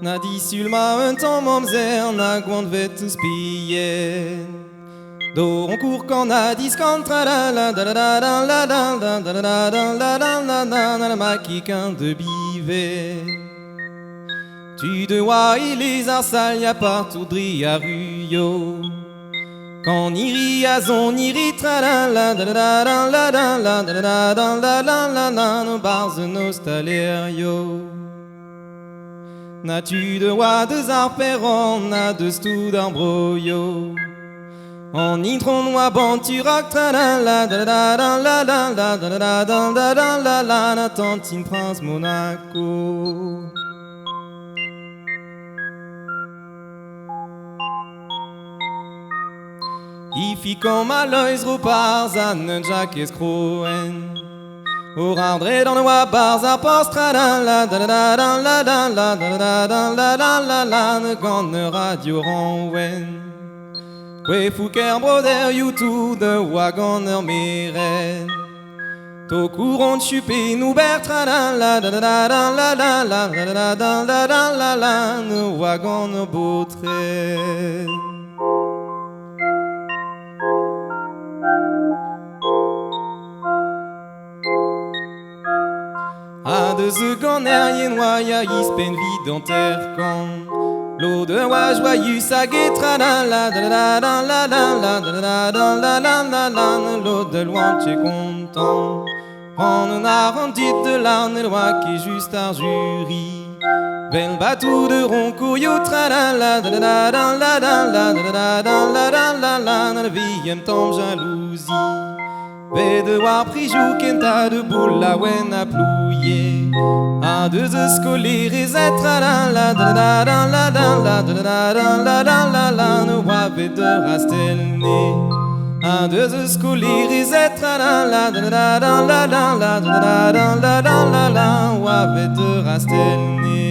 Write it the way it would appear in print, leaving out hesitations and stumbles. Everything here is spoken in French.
Na disulma un temps mamzer na gwant vet eus piyen. Do on court quand na discant la la da da da la da da da da da la da la da la maquiquin de bivet. Tu de wa et les arsal y a partout dri à ruyo. Quand iri a zon iri tra la la da da da la da la da da da la la la la no bars nostalerio. N'as-tu de wa deux arperon, na de stou d'arbroyo. En intron wa ban tu rock tra la la da da da la la la da da da da da la la na tantine prince Monaco. Ifi comme à l'oeil repars à ne jack escroen. Au randré dans le wa bars à postra la la da da da la la la da da da la la la la ne gonne radio renwen. Que fouker broder YouTube de wagoner meren. To courant chupé nous bertra la la da da da la la la da da da da la la ne wagoner boutren. A de ce qu'on rien noya ispen vide en terre quand l'eau de wa joyeux sa guetra la la da da da la la la da da la la la la l'eau de loin tu es content. On a rendu de l'âne loi qui est juste à jury. Bel bateau de roncoyo tra la la da da da la la la da da la la la la la vie me tombe jalousie. Ve de war prijou kenta de boule la wen a plouye. A deux escolir et zetra la la da da da la da la da da da la la la la ne wa ve de rastelne. A deux escolir et zetra la la da da da la da la da da da la la la la wa ve de rastelne.